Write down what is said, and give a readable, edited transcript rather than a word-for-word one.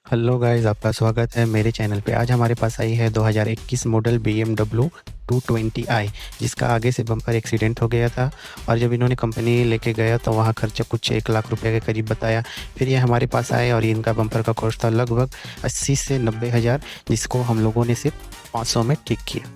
Hello guys, आपका स्वागत है मेरे चैनल पे। आज हमारे पास आई है 2021 मॉडल BMW 220i, जिसका आगे से बम्पर एक्सीडेंट हो गया था और जब इन्होंने कंपनी लेके गया तो वहाँ खर्चा कुछ 1 लाख रुपए के करीब बताया। फिर ये हमारे पास आए और इनका बम्पर का कॉस्ट था लगभग 80 से 90 हज़ार, जिसको हम लोगों ने सिर्फ 500 में ठीक किया।